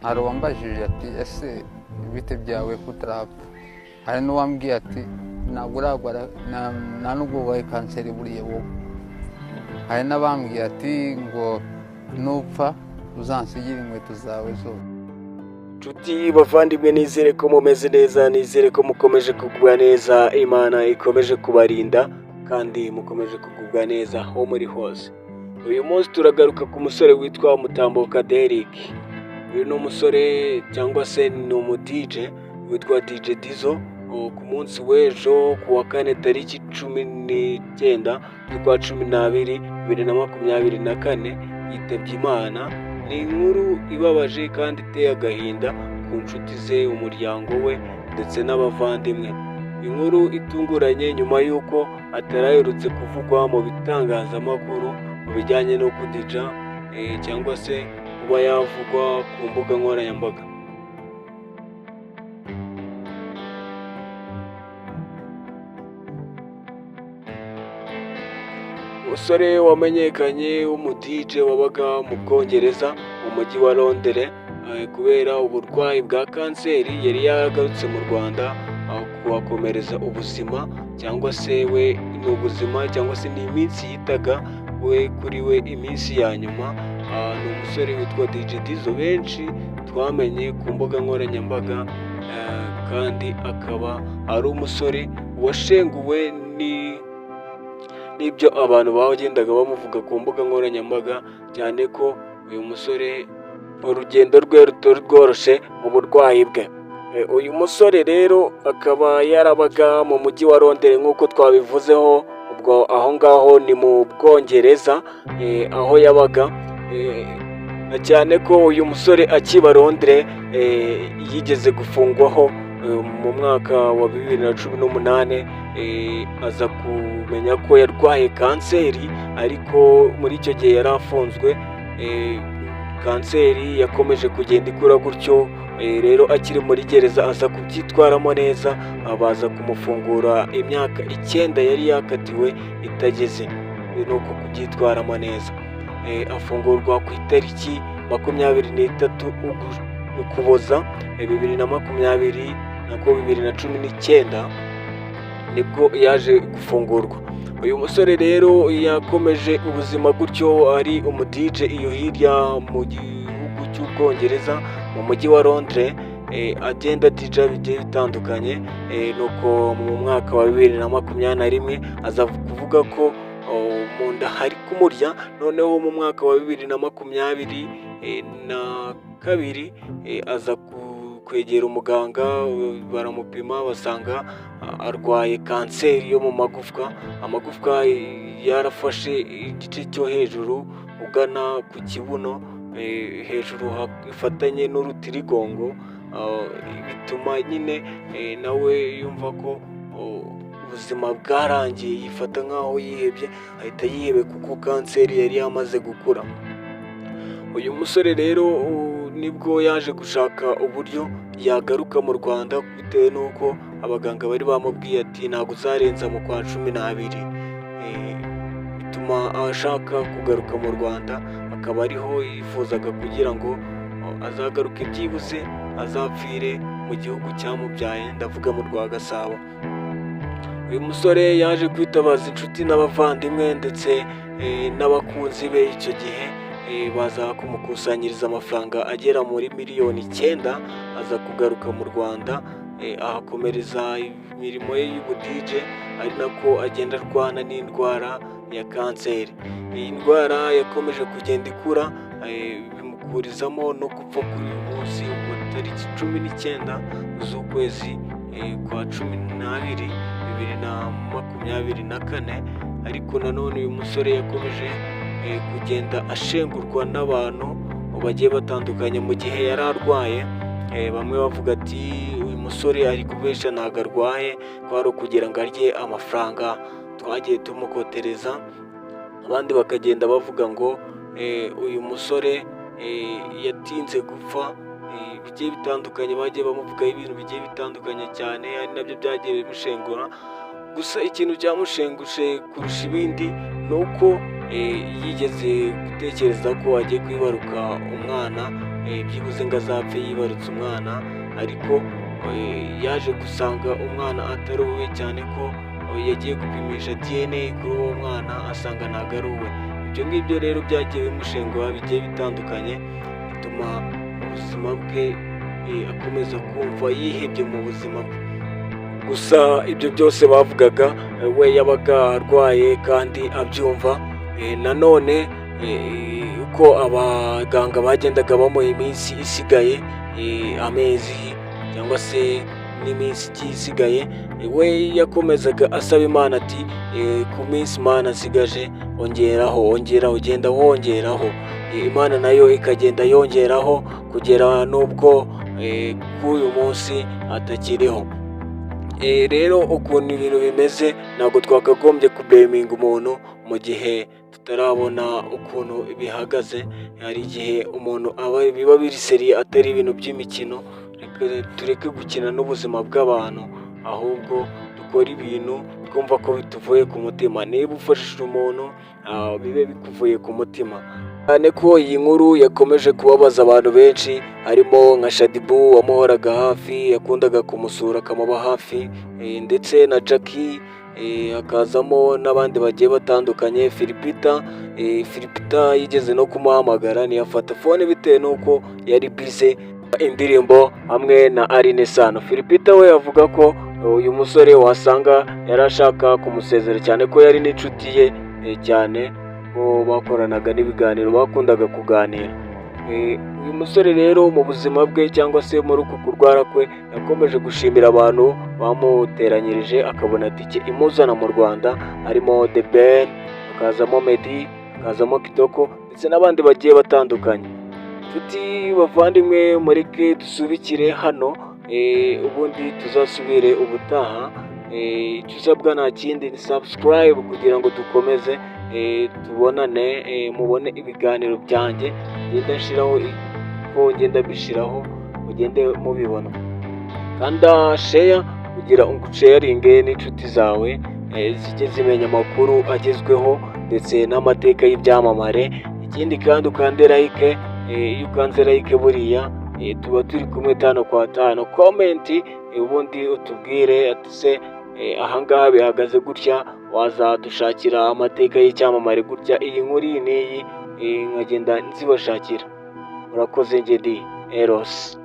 hari uwambajije ati ese ibite byawe kutarapfa, hari n'uwambwiye ati ntabwo uragwara, nta nubwo urwaye kanseri buriya wowe, hari n'abambwiye ati ngo nupfa uzansigire inkweto zawe zose. Nshuti bavandimwe, nizere ko mumeze neza, nizere ko mukomeje kugubwa neza, Imana ikomeje kubarinda kandi mukomeje kugubwa neza aho muri hose. Uyu munsi turagaruka ku musore witwa Mutambuka Derrick. Uyu ni umusore cyangwa se ni umu-DJ witwa DJ Dizzo. Ku munsi w'ejo ku wa kane tariki 19 z'ukwa 12 2024 yitabye Imana. Ni inkuru ibabaje kandi iteye agahinda ku nshuti ze, umuryango we ndetse n'abavandimwe. Inkuru itunguranye nyuma y'uko ataraherutse kuvugwa mu bitangazamakuru mu bijyanye no kudija cyangwa se kuba yavugwa ku mbuga nkoranyambaga. Umusore wamenyekanye w'umu-DJ wabaga mu Bwongereza mu mujyi wa Londres kubera uburwayi bwa kanseri yari yaragarutse mu Rwanda kuhakomereza ubuzima, cyangwa se we ni ubuzima cyangwa se ni iminsi yitaga we kuri we iminsi ya nyuma. Ni umusore witwa DJ Dizzo benshi twamenye ku mbuga nkoranyambaga, kandi akaba ari umusore washenguwe n'ibyo abantu bagendaga bamuvuga ku mbuga nkoranyambaga, cyane ko uyu musore urugendo rwe rutari rworoshye mu burwayi bwe. Uyu musore rero akaba yarabaga mu mujyi wa Londres nk'uko twabivuzeho, ubwo aho ngaho ni mu Bwongereza aho yabaga, cyane ko uyu musore akiba Londres yigeze gufungwaho mu mwaka wa 2018 aza kumenya ko yarwaye kanseri, ariko muri icyo gihe yari afunzwe. Kanseri yakomeje kugenda ikura gutyo, rero akiri muri gereza aza kubyitwaramo neza, baza kumufungura imyaka 9 yari yakatiwe itageze, ni uko kubyitwaramo neza. Afungurwa ku itariki 23 Ukuboza 2019 nibwo yaje gufungurwa. Uyu musore rero yakomeje ubuzima gutyo, ari umu-DJ iyo hirya mu gihugu cy'Ubwongereza mu mujyi wa Londres, agenda DJ bigiye bitandukanye. Nuko mu mwaka wa 2021 aza kuvuga ko mu nda hari kumurya, noneho mu mwaka wa 2022 aza kwegera umuganga, baramupima basanga arwaye kanseri yo mu magufwa. Amagufwa yarafashe igice cyo hejuru ugana ku kibuno, hejuru ifatanye n'urutirigongo, bituma nyine nawe yumva ko ubuzima bwarangiye, yifata nk'aho yihebye, ahita yihebe kuko kanseri yari yamaze gukura. Uyu musore rero nibwo yaje gushaka uburyo yagaruka mu Rwanda, bitewe n'uko abaganga bari bamubwiye ati ntabwo uzarenza mu kwa 12. Bituma ashaka kugaruka mu Rwanda, akaba ariho yifuzaga kugira ngo azagaruke byibuze azapfire mu gihugu cyamubyaye, ndavuga mu Rwagasabo. Uyu musore yaje kwitabaza inshuti n'abavandimwe ndetse n'abakunzi be icyo gihe, baza kumukusanyiriza amafaranga agera muri miliyoni 9, aza kugaruka mu Rwanda, ahakomereza imirimo ye y'ubu-DJ, ari nako agenda arwana n'indwara ya kanseri. Iyi ndwara yakomeje kugenda ikura, bimukurizamo no gupfa kuri uyu munsi wa tariki 19 z'ukwezi kwa 12 2024. Ariko nanone uyu musore yakomeje kugenda ashengurwa n'abantu bagiye batandukanye mu gihe yari arwaye. Bamwe bavuga ati uyu musore ari kubesha ntabwo arwaye, kwari ukugira ngo arye amafaranga twagiye tumukotereza. Abandi bakagenda bavuga ngo uyu musore yatinze gupfa, bigiye bitandukanye, bagiye bamuvugaho ibintu bigiye bitandukanye cyane, ari nabyo byagiye bimushengura. Gusa ikintu cyamushengushe kurusha ibindi ni uko yigeze gutekereza ko agiye kwibaruka umwana byibuze ngo azapfe yibarutse umwana, ariko yaje gusanga umwana atari uwe, cyane ko yagiye gupimisha DNA kuri uwo mwana asanga ntabwo ari uwe. Ibyo ngibyo rero byagiye bimushengura bigiye bitandukanye, bituma ubuzima bwe akomeza kumva yihebye mu buzima bwe. Gusa ibyo byose bavugaga we yabaga arwaye kandi abyumva. Nanone uko abaganga bagendaga bamuha iminsi isigaye, amezi cyangwa se n'iminsi igiye isigaye, we yakomezaga asaba Imana ati ku minsi Imana nsigaje ongeraho, ugenda wongeraho. Imana nayo ikagenda yongeraho kugera n'ubwo k'uyu munsi atakiriho. Rero ukuntu ibintu bimeze, ntabwo twakagombye kubleminga umuntu mu gihe tutarabona ukuntu bihagaze. Hari igihe umuntu biba biri seriye, atari ibintu by'imikino. Tureke gukina n'ubuzima bw'abantu, ahubwo dukora ibintu twumva ko bituvuye ku mutima. Niba ufashije umuntu bibe bikuvuye ku mutima, cyane ko iyi nkuru yakomeje kubabaza abantu benshi, harimo nka Shadibu wamuhoraga hafi, yakundaga kumusura akamuba hafi, ndetse na Jackie, hakazamo n'abandi bagiye batandukanye. Philipita yigeze no kumuhamagara ntiyafata fone bitewe n'uko yari bize indirimbo hamwe na Aline Sano. Philipita we avuga ko uyu musore wasanga yari ashaka kumusezera, cyane ko yari n'inshuti ye cyane, ko bakoranaga n'ibiganiro, bakundaga kuganira. Uyu musore rero mu buzima bwe cyangwa se muri uku kurwara kwe, yakomeje gushimira abantu bamuteranyirije akabona tike imuzana mu Rwanda, harimo The Ben, hakazamo Meddy, hakazamo Kitoko, ndetse n'abandi bagiye batandukanye. Inshuti bavandimwe, mureke dusubikire hano, ubundi tuzasubire ubutaha. Icyo usabwa nta kindi ni subscribe kugira ngo dukomeze tubonane, mubone ibiganiro byanjye ngenda mbishiraho, mugende mubibona. Kanda share kugira ngo usharinge n'inshuti zawe, zijye zimenya amakuru agezweho ndetse n'amateka y'ibyamamare. Ikindi kandi ukande like, iyo ukanze like buriya tuba turi kumwe 5 kwa 5. Comment ubundi utubwire ati se ahangaha bihagaze gutya, wazadushakira amateka y'icyamamare gutya, iyi nkuru iyi n'iyi nkagenda nzibashakira. Murakoze, Ngedi Eros.